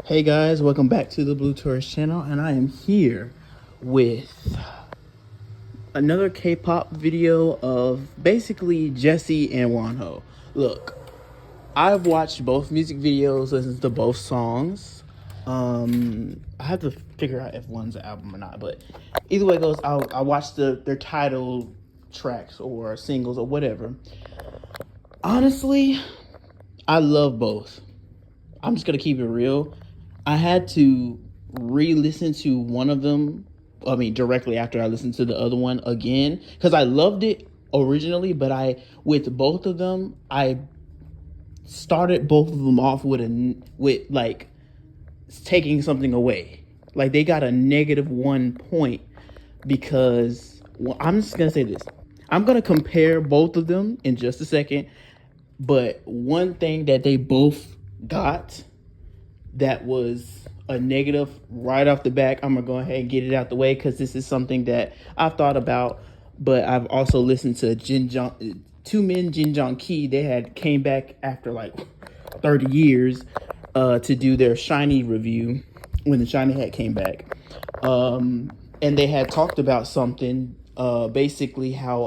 Hey guys, welcome back to the Blue Tourist channel, and I am here with another K-pop video of basically Jessi and Wonho. Look, I've watched both music videos, listened to both songs. I have to figure out if one's an album or not, but either way it goes, I watched their title tracks or singles or whatever. Honestly, I love both. I'm just gonna keep it real. I had to re-listen to one of them. I mean, directly after I listened to the other one again, because I loved it originally, but with both of them, I started both of them off with like taking something away. Like they got a -1 point because, well, I'm just gonna say this. I'm gonna compare both of them in just a second, but one thing that they both got that was a negative right off the back, I'm gonna go ahead and get it out the way because this is something that I've thought about, but I've also listened to Two Men Jin Jong Ki. They had came back after like 30 years to do their Shiny review when the Shiny hat came back, and they had talked about something, basically how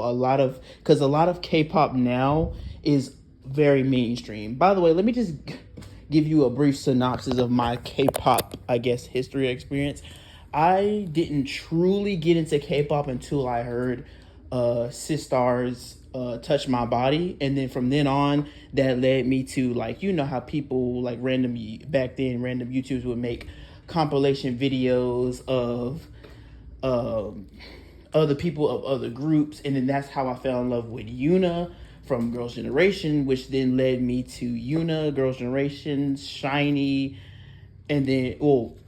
because a lot of K-pop now is very mainstream. By the way, let me just give you a brief synopsis of my K-pop, I guess, history experience. I didn't truly get into K-pop until I heard Sistar's Touch My Body, and then from then on that led me to, like, you know how people like back then random YouTubers would make compilation videos of other people of other groups, and then that's how I fell in love with Yuna from Girls' Generation, which then led me to Yuna, Girls' Generation, Shiny, and then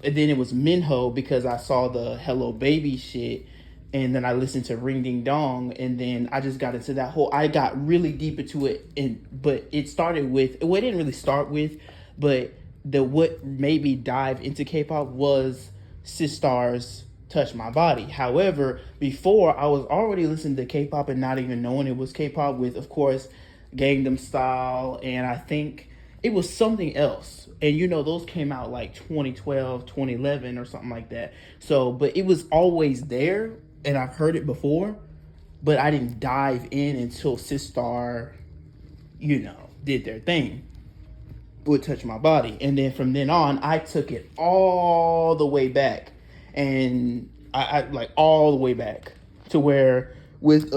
it was Minho because I saw the Hello Baby shit, and then I listened to Ring Ding Dong, and then I just got into that whole. I got really deep into it, but it started with. Well, it didn't really start with, but what made me dive into K-pop was Sistar's Touch My Body. However, before I was already listening to K-pop and not even knowing it was K-pop, with, of course, Gangnam Style, and I think it was something else. And you know, those came out like 2012, 2011 or something like that. So, but it was always there and I've heard it before, but I didn't dive in until Sistar, did their thing, would Touch My Body. And then from then on, I took it all the way back. And I like all the way back to where with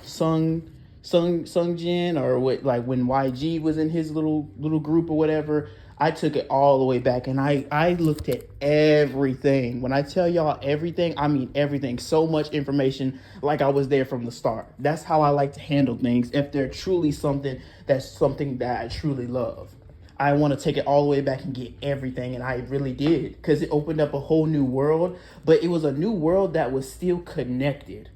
Sung Jin, or what, like when YG was in his little group or whatever. I took it all the way back, and I looked at everything. When I tell y'all everything, I mean everything. So much information, like I was there from the start. That's how I like to handle things. If they're truly something that I truly love, I want to take it all the way back and get everything, and I really did, because it opened up a whole new world. But it was a new world that was still connected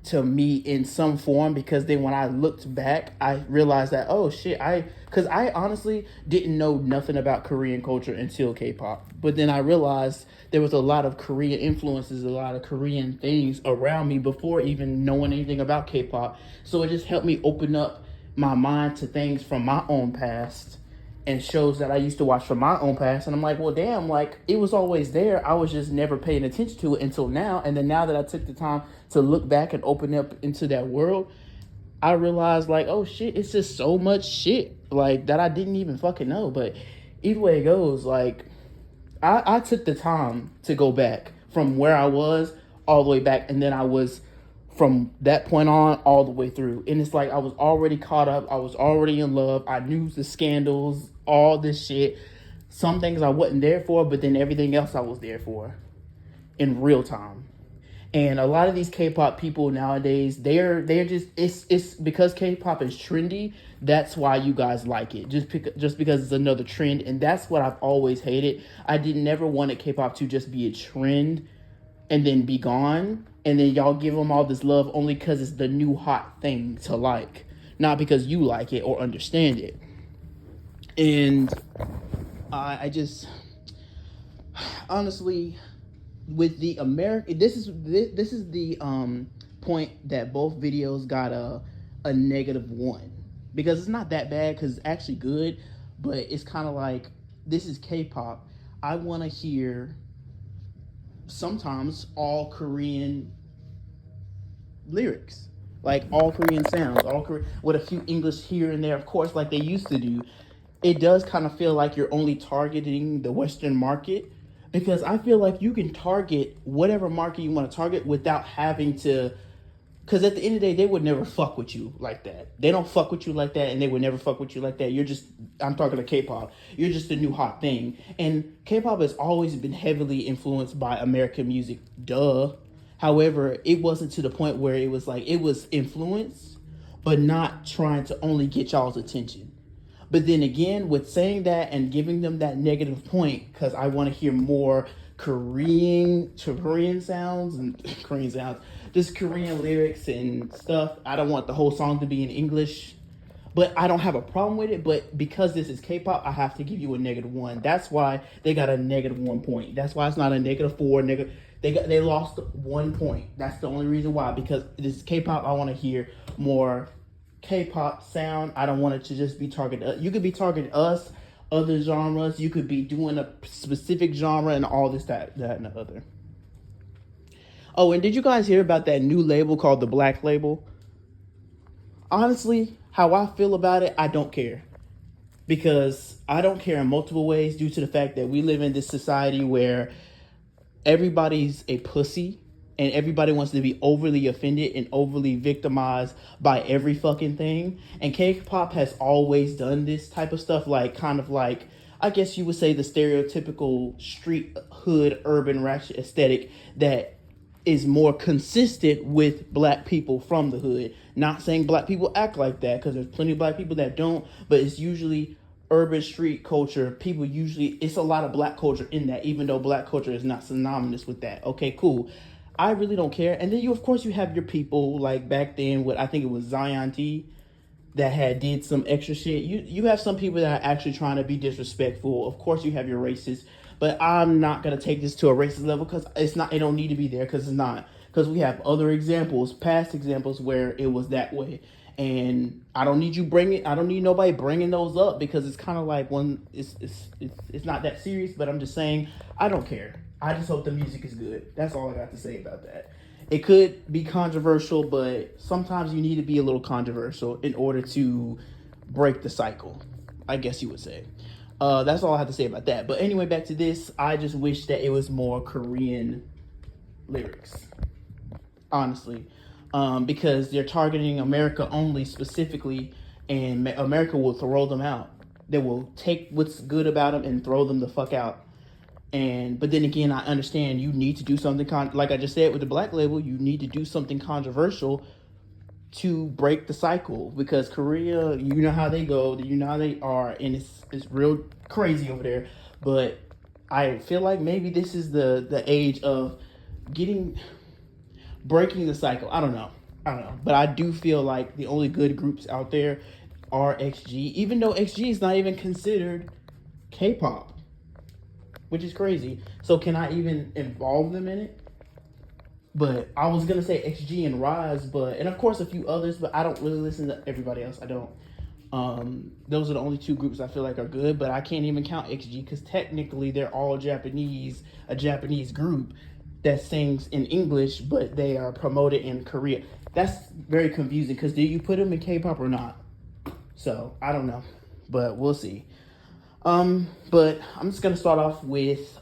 to me in some form, because then when I looked back, I realized that, oh shit, because I honestly didn't know nothing about Korean culture until K-pop. But then I realized there was a lot of Korean influences, a lot of Korean things around me before even knowing anything about K-pop. So it just helped me open up my mind to things from my own past and shows that I used to watch from my own past. And I'm like, well, damn, like it was always there. I was just never paying attention to it until now. And then now that I took the time to look back and open up into that world, I realized, like, oh shit, it's just so much shit like that I didn't even fucking know. But either way it goes, like I took the time to go back from where I was all the way back. And then I was from that point on all the way through. And it's like I was already caught up. I was already in love. I knew the scandals, all this shit. Some things I wasn't there for, but then everything else I was there for in real time. And a lot of these K-pop people nowadays, they're just, it's because K-pop is trendy. That's why you guys like it, just because it's another trend. And that's what I've always hated. I never wanted K-pop to just be a trend and then be gone, and then y'all give them all this love only because it's the new hot thing to like, not because you like it or understand it. And I just honestly, with the American, this is the point that both videos got a -1, because it's not that bad, because it's actually good, but it's kind of like, this is K-pop. I want to hear sometimes all Korean lyrics, like all Korean sounds, all Korean with a few English here and there, of course, like they used to do. It does kind of feel like you're only targeting the Western market, because I feel like you can target whatever market you want to target without having to. Because at the end of the day, they would never fuck with you like that. They don't fuck with you like that, and they would never fuck with you like that. You're just, I'm talking to K-pop. You're just the new hot thing. And K-pop has always been heavily influenced by American music. Duh. However, it wasn't to the point where it was like, it was influenced, but not trying to only get y'all's attention. But then again, with saying that and giving them that negative point, because I want to hear more Korean sounds and Korean sounds, just Korean lyrics and stuff. I don't want the whole song to be in English, but I don't have a problem with it. But because this is K-pop, I have to give you a -1. That's why they got a -1 point. That's why it's not a -4. They lost 1 point. That's the only reason why. Because this is K-pop, I want to hear more K-pop sound. I don't want it to just be targeted. You could be targeting us, other genres. You could be doing a specific genre and all this, that, and the other. Oh, and did you guys hear about that new label called the Black Label? Honestly, how I feel about it, I don't care. Because I don't care in multiple ways due to the fact that we live in this society where everybody's a pussy and everybody wants to be overly offended and overly victimized by every fucking thing. And K-pop has always done this type of stuff, like kind of like, I guess you would say the stereotypical street hood urban ratchet aesthetic that is more consistent with black people from the hood. Not saying black people act like that, because there's plenty of black people that don't, but it's usually urban street culture. People usually, it's a lot of black culture in that, even though black culture is not synonymous with that. Okay, cool. I really don't care. And then you, of course, you have your people like back then with, I think it was Zion T, that had did some extra shit. You have some people that are actually trying to be disrespectful. Of course, you have your racists, but I'm not gonna take this to a racist level because it's not. It don't need to be there because it's not. Because we have other examples, past examples where it was that way, and I don't need you bringing. I don't need nobody bringing those up because it's kind of like one. It's not that serious. But I'm just saying I don't care. I just hope the music is good. That's all I got to say about that. It could be controversial, but sometimes you need to be a little controversial in order to break the cycle, I guess you would say. That's all I have to say about that. But anyway, back to this. I just wish that it was more Korean lyrics, honestly, because they're targeting America only specifically, and America will throw them out. They will take what's good about them and throw them the fuck out. But then again, I understand you need to do something like I just said with the Black Label. You need to do something controversial to break the cycle, because Korea, you know how they go, you know how they are, and it's real crazy over there. But I feel like maybe this is the age of breaking the cycle. I don't know, but I do feel like the only good groups out there are XG, even though XG is not even considered K-pop, which is crazy. So can I even involve them in it? But I was gonna say XG and Rise, and of course a few others, but I don't really listen to everybody else. I don't. Those are the only two groups I feel like are good, but I can't even count XG because technically they're all Japanese, a Japanese group that sings in English, but they are promoted in Korea. That's very confusing because do you put them in K-pop or not? So I don't know, but we'll see. But I'm just gonna start off with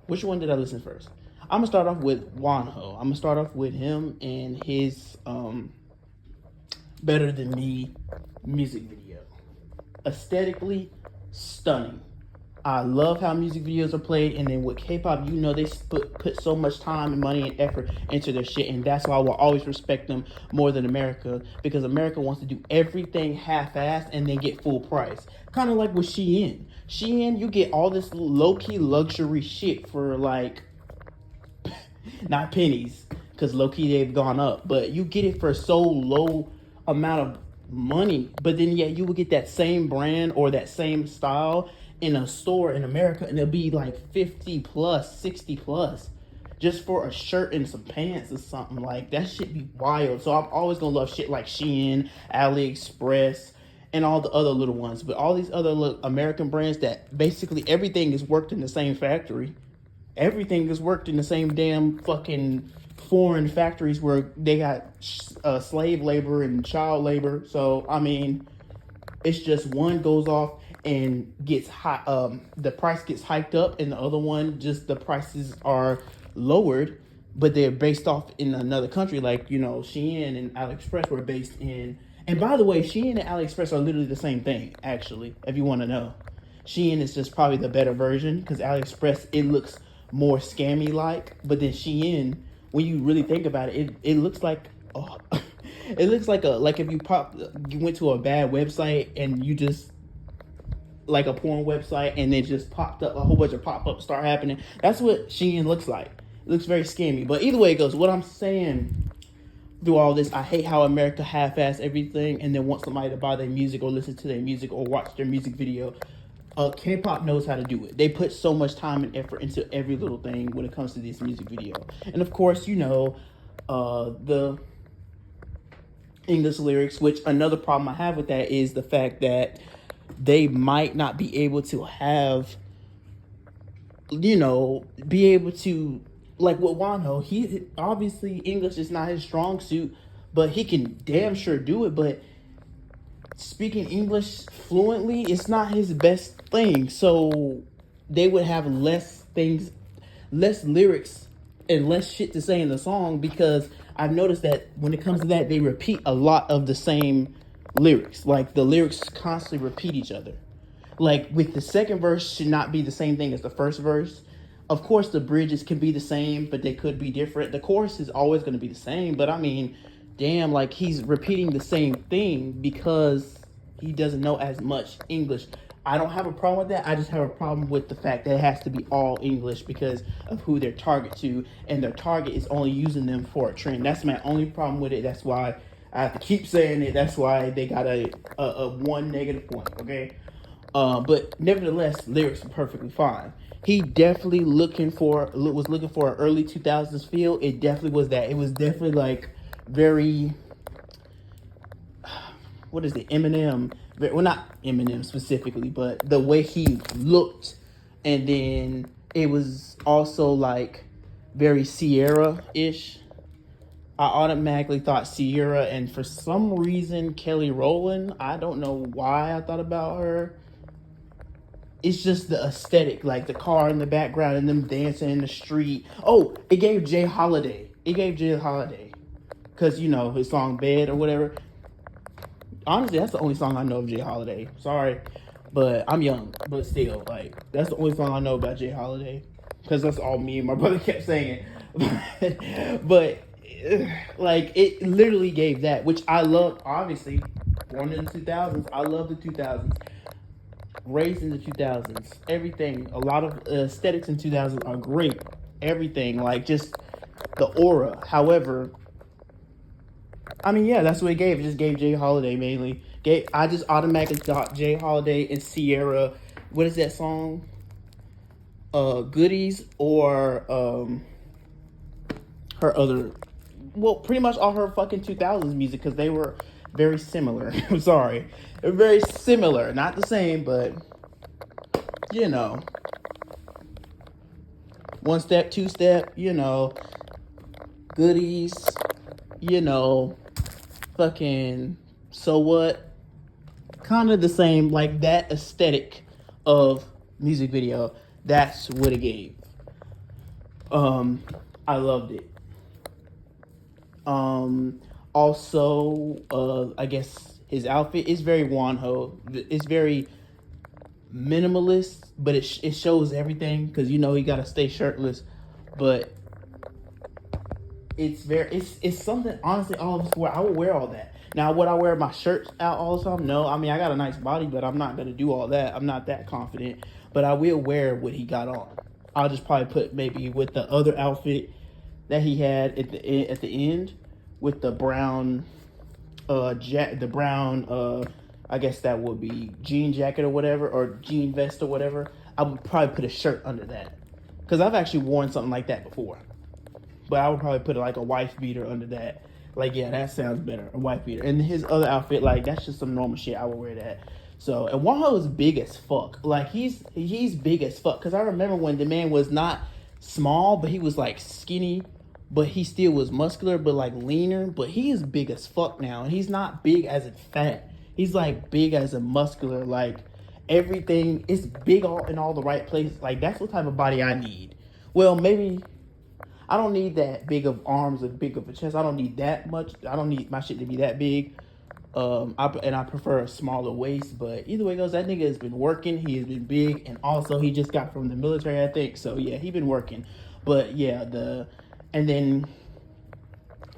which one did I listen first? I'm gonna start off with Wonho. I'm gonna start off with him and his Better Than Me music video. Aesthetically stunning. I love how music videos are played, and then with K-pop, you know they put so much time and money and effort into their shit, and that's why I will always respect them more than America, because America wants to do everything half-assed and then get full price. Kind of like with Shein. Shein, you get all this low-key luxury shit for like, not pennies, because low-key they've gone up, but you get it for so low amount of money, but then yeah, you will get that same brand or that same style in a store in America, and it'll be like 50 plus, 60 plus, just for a shirt and some pants or something. Like, that shit be wild. So I'm always gonna love shit like Shein, AliExpress, and all the other little ones. But all these other American brands that basically everything is worked in the same factory. Everything is worked in the same damn fucking foreign factories where they got slave labor and child labor. So I mean, it's just one goes off and gets high. The price gets hiked up, and the other one just the prices are lowered, but they're based off in another country. Like, you know, Shein and AliExpress were based in. And by the way, Shein and AliExpress are literally the same thing. Actually, if you want to know, Shein is just probably the better version because AliExpress, it looks more scammy like, but then Shein, when you really think about it, it looks like oh, it looks like if you went to a bad website and you just like a porn website and it just popped up, a whole bunch of pop-ups start happening. That's what Shein looks like. It looks very scammy. But either way it goes, what I'm saying through all this, I hate how America half-ass everything and then want somebody to buy their music or listen to their music or watch their music video. K-pop knows how to do it. They put so much time and effort into every little thing when it comes to this music video. And of course, you know, the English lyrics, which another problem I have with that is the fact that they might not be able to have, you know, be able to, like with Wonho, he obviously English is not his strong suit, but he can damn sure do it. But speaking English fluently, it's not his best thing. So they would have less lyrics and less shit to say in the song, because I've noticed that when it comes to that, they repeat a lot of the same lyrics. Like the lyrics constantly repeat each other. Like with the second verse should not be the same thing as the first verse. Of course, the bridges can be the same, but they could be different. The chorus is always going to be the same, but I mean, damn, like he's repeating the same thing because he doesn't know as much English. I don't have a problem with that. I just have a problem with the fact that it has to be all English because of who they're target to, and their target is only using them for a trend. That's my only problem with it. That's why I have to keep saying it. That's why they got a one negative point, okay? But nevertheless, lyrics are perfectly fine. He definitely was looking for an early 2000s feel. It definitely was that. It was definitely like very, what is it, Eminem? Well, not Eminem specifically, but the way he looked. And then it was also like very Sierra-ish. I automatically thought Sierra, and for some reason Kelly Rowland. I don't know why I thought about her. It's just the aesthetic, like the car in the background and them dancing in the street. Oh, it gave Jay Holiday. Because, you know, his song Bed or whatever. Honestly, that's the only song I know of Jay Holiday. Sorry, but I'm young. But still, like, that's the only song I know about Jay Holiday. Because that's all me and my brother kept saying. But, like, it literally gave that, which I love, obviously. Born in the 2000s. I love the 2000s. Raised in the 2000s, everything, a lot of aesthetics in 2000s are great. Everything, like just the aura. However, I mean, yeah, that's what it gave. It just gave Jay Holiday mainly. I just automatically thought Jay Holiday and Sierra. What is that song? Goodies, or her other. Well, pretty much all her fucking 2000s music, because they were very similar. I'm sorry. They're very similar. Not the same, but, you know. One step, two step, you know. Goodies, you know. Fucking So What. Kind of the same, like that aesthetic of music video. That's what it gave. I loved it. Also, I guess his outfit is very Wonho. It's very minimalist, but it shows everything, because you know he gotta stay shirtless. But it's something, honestly, all of us wear. I would wear all that. Now, would I wear my shirt out all the time? No. I mean, I got a nice body, but I'm not gonna do all that. I'm not that confident. But I will wear what he got on. I'll just probably put maybe with the other outfit that he had at the end, with the brown I guess that would be jean jacket or whatever, or jean vest or whatever. I would probably put a shirt under that, because I've actually worn something like that before. But I would probably put like a wife beater under that. Like, yeah, that sounds better. A white beater. And his other outfit, like, that's just some normal shit. I would wear that. So, and Wonho is big as fuck. Like, he's big as fuck. Because I remember when the man was not small, but he was, like, skinny. But he still was muscular, but, like, leaner. But he is big as fuck now. And he's not big as in fat. He's, like, big as a muscular. Like, everything is big all in all the right places. Like, that's what type of body I need. Well, maybe I don't need that big of arms and big of a chest. I don't need that much. I don't need my shit to be that big. I prefer a smaller waist. But either way it goes, that nigga has been working. He has been big, and also he just got from the military, I think. So yeah, he been working. But yeah, and then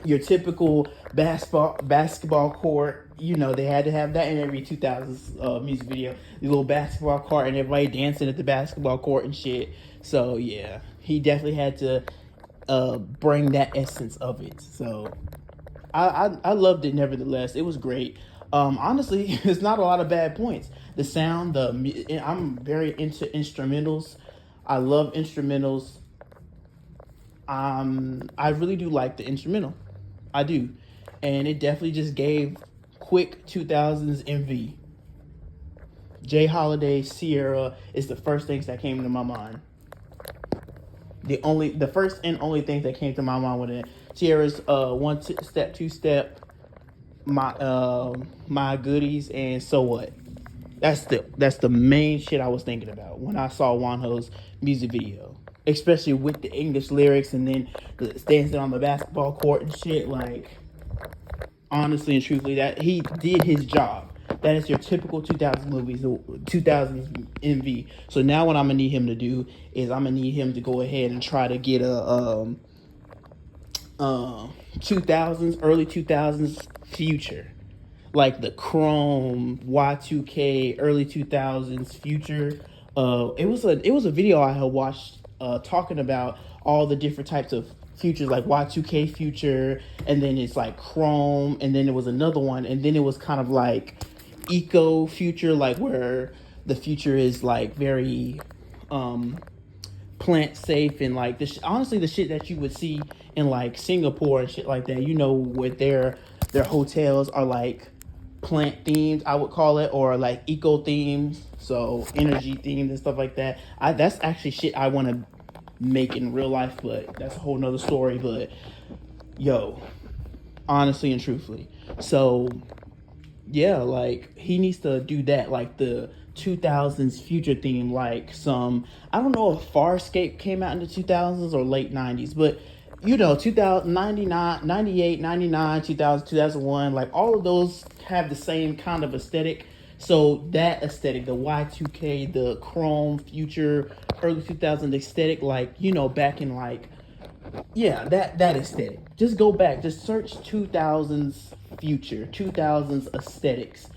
your typical basketball court. You know, they had to have that in every 2000s music video. The little basketball court and everybody dancing at the basketball court and shit. So yeah, he definitely had to bring that essence of it. So I loved it nevertheless. It was great. Honestly, there's not a lot of bad points. The sound, I'm very into instrumentals. I love instrumentals. I really do like the instrumental. I do. And it definitely just gave quick 2000s MV. Jay Holiday, Sierra is the first things that came to my mind. The first and only thing that came to my mind with it, Sierra's one step, two step, my goodies, and so what. That's the main shit I was thinking about when I saw Wonho's music video, especially with the English lyrics and then the dancing on the basketball court and shit. Like, honestly and truthfully, that he did his job. That is your typical 2000s movies, 2000s MV. So now what I'm gonna need him to do is I'm gonna need him to go ahead and try to get a 2000s, early 2000s future, like the Chrome Y2K early 2000s future. It was a video I had watched talking about all the different types of futures, like Y2K future, and then it's like Chrome, and then there was another one, and then it was kind of like eco future, like where the future is like very plant safe, and like honestly the shit that you would see in like Singapore and shit like that, you know, with their hotels are like plant themed, I would call it, or like eco themes, so energy themed and stuff like that. That's actually shit I want to make in real life, but that's a whole nother story. But yo, honestly and truthfully, so yeah, like he needs to do that, like the 2000s future theme, like some, I don't know if Farscape came out in the 2000s or late 90s, but you know, 2099, 98, 99, 2000, 2001, like all of those have the same kind of aesthetic. So that aesthetic, the Y2K, the Chrome future, early 2000s aesthetic, like, you know, back in like, yeah, that aesthetic. Just go back, just search 2000s future, 2000s aesthetics,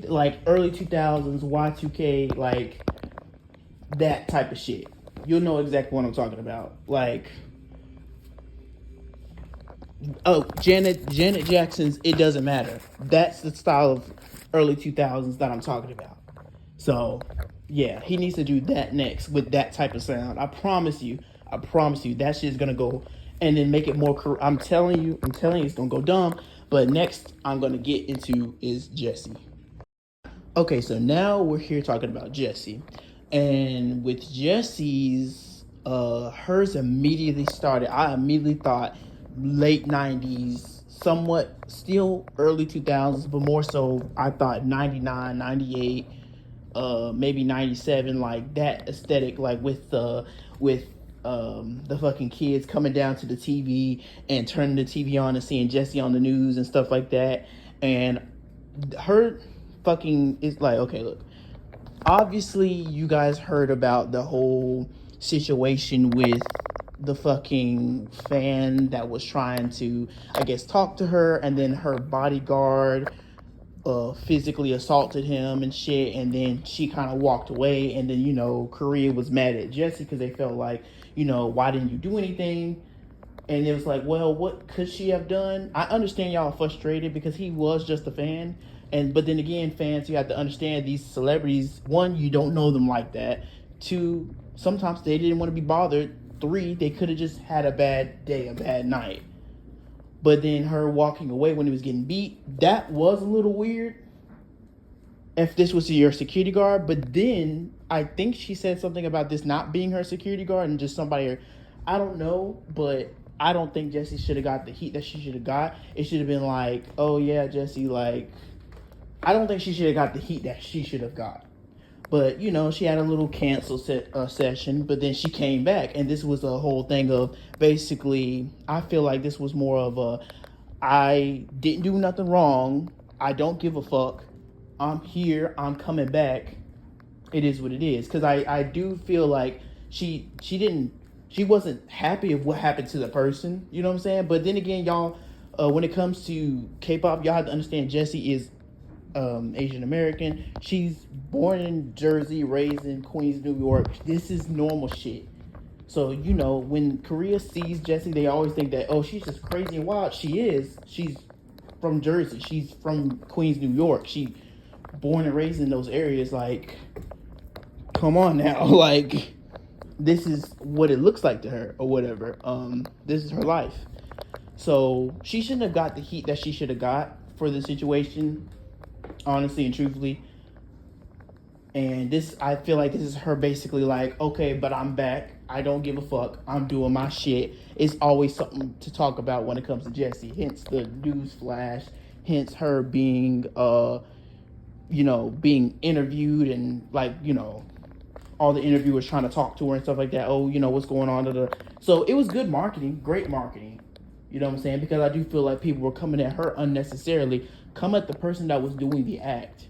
like early 2000s Y2K, like that type of shit. You'll know exactly what I'm talking about. Like, oh, Janet Jackson's "It Doesn't Matter." That's the style of early 2000s that I'm talking about. So yeah, he needs to do that next with that type of sound. I promise you, that shit's gonna go, and then make it more. I'm telling you, it's gonna go dumb. But next, I'm gonna get into is Jessi. Okay, so now we're here talking about Jessi, and with Jessi's, hers immediately started. I immediately thought late 90s, somewhat still early 2000s, but more so I thought 99, 98, maybe 97, like that aesthetic, like with the fucking kids coming down to the TV and turning the TV on and seeing Jessi on the news and stuff like that. And her fucking is like, okay, look, obviously you guys heard about the whole situation with the fucking fan that was trying to, I guess, talk to her, and then her bodyguard physically assaulted him and shit, and then she kind of walked away, and then, you know, Korea was mad at Jessi because they felt like, you know, why didn't you do anything? And it was like, well, what could she have done? I understand y'all are frustrated because he was just a fan, but then again, fans, you have to understand these celebrities, one, you don't know them like that, two, sometimes they didn't want to be bothered, three, they could have just had a bad day, a bad night. But then her walking away when he was getting beat, that was a little weird. If this was your security guard, but then I think she said something about this not being her security guard and just somebody. I don't know, but I don't think Jessi should have got the heat that she should have got. It should have been like, oh yeah, Jessi, like, I don't think she should have got the heat that she should have got. But, you know, she had a little session, but then she came back. And this was a whole thing of basically, I feel like this was more of a, I didn't do nothing wrong. I don't give a fuck. I'm here. I'm coming back. It is what it is. Because I do feel like she wasn't happy of what happened to the person. You know what I'm saying? But then again, y'all, when it comes to K-pop, y'all have to understand Jessi is Asian American. She's born in Jersey, raised in Queens, New York. This is normal shit. So, you know, when Korea sees Jessi, they always think that, oh, she's just crazy and wild. She is. She's from Jersey. She's from Queens, New York. She born and raised in those areas. Like, come on now. Like, this is what it looks like to her or whatever. This is her life. So she shouldn't have got the heat that she should have got for the situation, honestly and truthfully. And this, I feel like this is her basically like, okay, but I'm back. I don't give a fuck. I'm doing my shit. It's always something to talk about when it comes to Jessi. Hence the news flash. Hence her being, being interviewed and like, all the interviewers trying to talk to her and stuff like that. Oh, what's going on? So it was good marketing, great marketing. You know what I'm saying? Because I do feel like people were coming at her unnecessarily. Come at the person that was doing the act.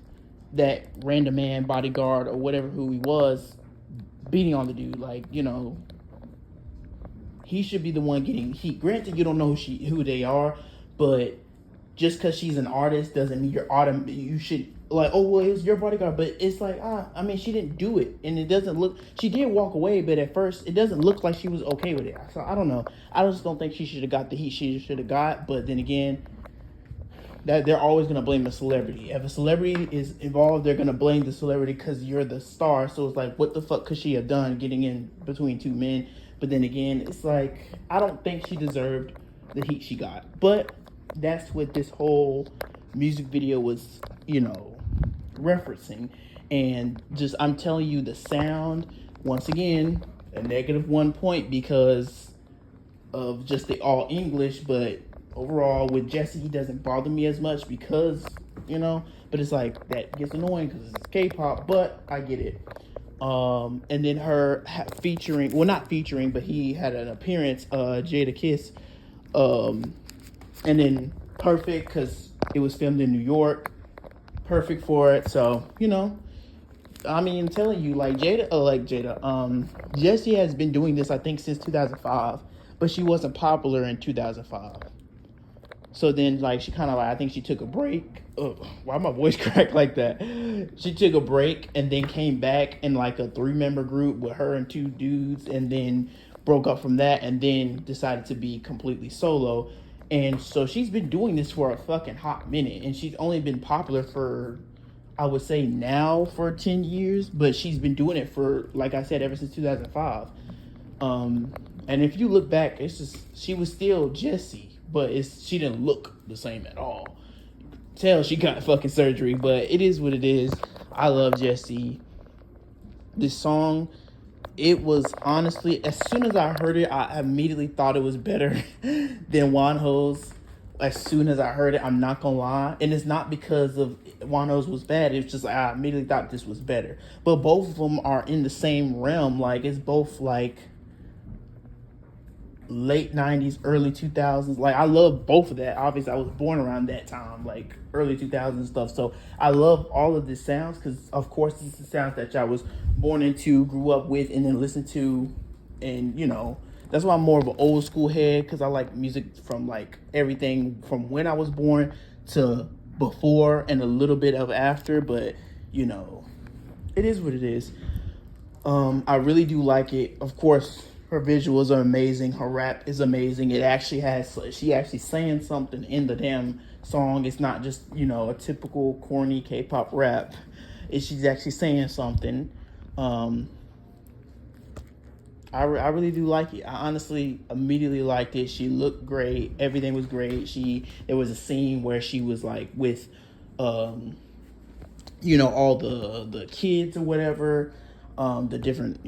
That random man, bodyguard, or whatever who he was, beating on the dude. Like, he should be the one getting heat. Granted, you don't know who they are, but just because she's an artist doesn't mean you should, like, oh, well, it's your bodyguard. But it's like, she didn't do it. And it doesn't look, she did walk away, but at first, it doesn't look like she was okay with it. So, I don't know. I just don't think she should have got the heat she should have got. But then again, that they're always going to blame a celebrity. If a celebrity is involved, they're going to blame the celebrity because you're the star. So it's like, what the fuck could she have done getting in between two men? But then again, it's like, I don't think she deserved the heat she got. But that's what this whole music video was, referencing. And just, I'm telling you, the sound, once again, a -1 point because of just the all English, but overall with Jessi, he doesn't bother me as much because, but it's like, that gets annoying because it's K-pop, but I get it. And then her featuring, well, not featuring, but he had an appearance, Jada Kiss, and then perfect because it was filmed in New York, perfect for it. So, I'm telling you, Jessi has been doing this, I think, since 2005, but she wasn't popular in 2005. So then, she kind of I think she took a break. Why my voice cracked like that? She took a break and then came back in a 3-member group with her and 2 dudes, and then broke up from that, and then decided to be completely solo. And so she's been doing this for a fucking hot minute, and she's only been popular for, I would say now, for 10 years, but she's been doing it for, like I said, ever since 2005. And if you look back, it's just, she was still Jessi, but she didn't look the same at all. You can tell she got fucking surgery, but it is what it is. I love Jessi. This song, it was honestly, as soon as I heard it, I immediately thought it was better than Wonho's. As soon as I heard it, I'm not gonna lie. And it's not because of Wonho's was bad. It's just I immediately thought this was better. But both of them are in the same realm. It's both late 90s, early 2000s. I love both of that. Obviously, I was born around that time, early 2000s stuff. So I love all of the sounds because, of course, this is the sounds that I was born into, grew up with, and then listened to. And, that's why I'm more of an old school head, because I like music from, everything from when I was born to before and a little bit of after. But, it is what it is. I really do like it. Of course, her visuals are amazing. Her rap is amazing. She actually saying something in the damn song. It's not just, a typical corny K-pop rap. She's actually saying something. I really do like it. I honestly immediately liked it. She looked great. Everything was great. There was a scene where she was like with, um, all the kids or whatever, the different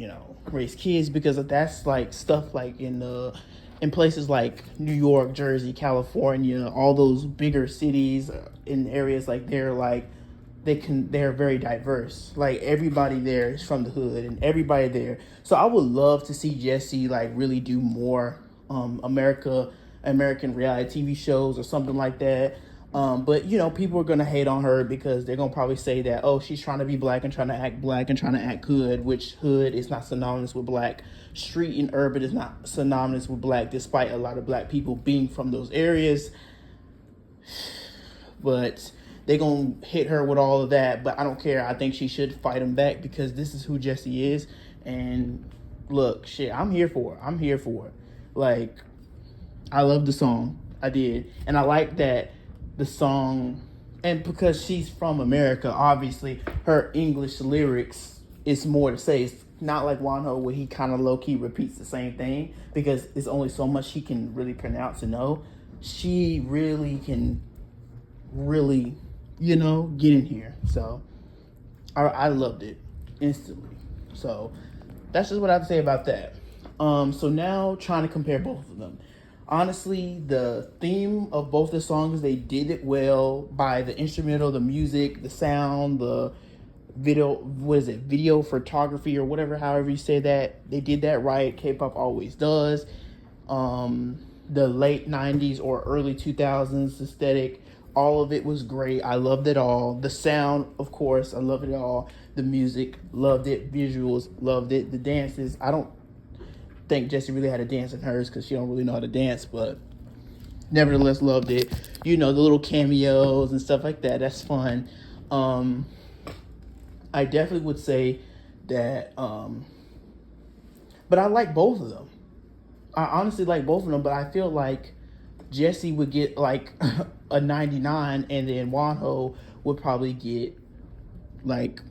race kids, because that's like stuff like in places like New York, Jersey, California, all those bigger cities, in areas like they're like they're very diverse. Like everybody there is from the hood and everybody there. So I would love to see Jessi like really do more American reality TV shows or something like that. But people are gonna hate on her because they're gonna probably say that, oh, she's trying to be black and trying to act black and trying to act hood, which hood is not synonymous with black. Street and urban is not synonymous with black, despite a lot of black people being from those areas. But they're gonna hit her with all of that. But I don't care. I think she should fight them back because this is who Jessi is. And look, shit, I'm here for it. I'm here for it. Like, I love the song. I did. And I like that the song, and because she's from America, obviously her English lyrics is more to say. It's not like Wonho where he kind of low-key repeats the same thing because it's only so much he can really pronounce and know. She really can get in here. So I loved it instantly. So that's just what I have to say about that. So now trying to compare both of them. Honestly, the theme of both the songs, they did it well by the instrumental, the music, the sound, the video photography or whatever, however you say that. They did that right. K-pop always does. The late 90s or early 2000s aesthetic, all of it was great. I loved it all. The sound, of course, I loved it all. The music, loved it. Visuals, loved it. The dances, I don't think Jessi really had a dance in hers because she don't really know how to dance, but nevertheless loved it. The little cameos and stuff like that, that's fun. I definitely would say that, but I like both of them. I honestly like both of them, but I feel like Jessi would get like a 99 and then Wonho would probably get like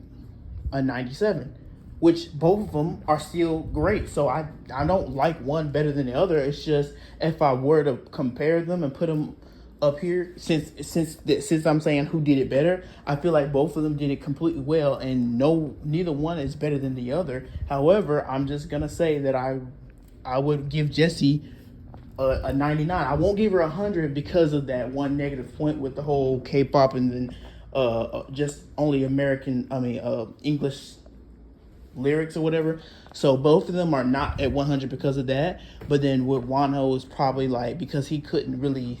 a 97, which both of them are still great. So I don't like one better than the other. It's just if I were to compare them and put them up here, since I'm saying who did it better, I feel like both of them did it completely well, and neither one is better than the other. However, I'm just gonna say that I would give Jessi a 99. I won't give her 100 because of that one negative point with the whole K-pop and then just only English lyrics or whatever. So both of them are not at 100 because of that. But then with Wonho is probably like because he couldn't really,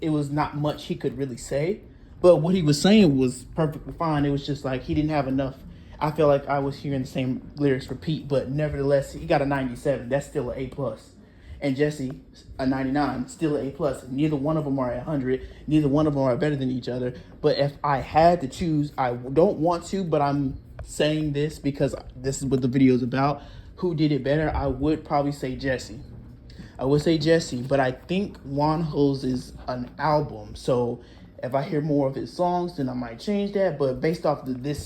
it was not much he could really say. But what he was saying was perfectly fine. It was just like he didn't have enough. I feel like I was hearing the same lyrics repeat, but nevertheless, he got a 97. That's still an A+. And Jessi, a 99, still an A+. Neither one of them are 100. Neither one of them are better than each other. But if I had to choose, I don't want to, but I'm saying this because this is what the video is about. Who did it better? I would probably say Jessi. I would say Jessi, but I think Wonho's is an album. So if I hear more of his songs, then I might change that. But based off these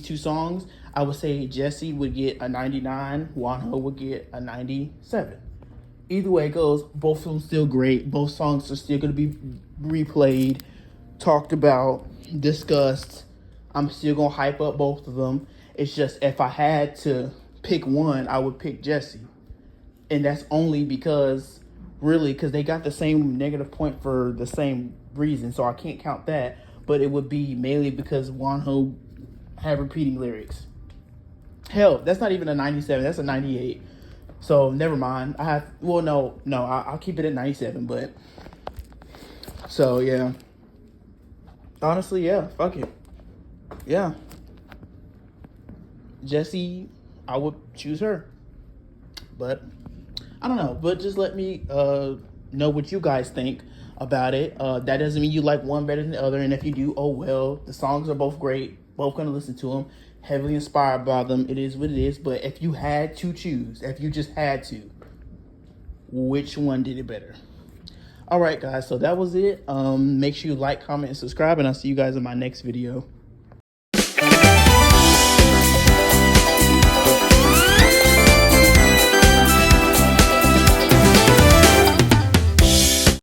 two songs, I would say Jessi would get a 99, Wonho would get a 97. Either way it goes, both of them still great. Both songs are still going to be replayed, talked about, discussed. I'm still going to hype up both of them. It's just if I had to pick one, I would pick Jessi. And that's only because they got the same negative point for the same reason. So I can't count that. But it would be mainly because Wonho had repeating lyrics. Hell, that's not even a 97. That's a 98. So never mind. I'll keep it at 97. But so yeah. Honestly, yeah. Fuck it. Yeah. Jessi, I would choose her. But I don't know. But just let me know what you guys think about it. That doesn't mean you like one better than the other. And if you do, oh well. The songs are both great. Both gonna listen to them. Heavily inspired by them. It is what it is. But if you had to choose, if you just had to, which one did it better? All right, guys. So that was it. Make sure you like, comment, and subscribe. And I'll see you guys in my next video.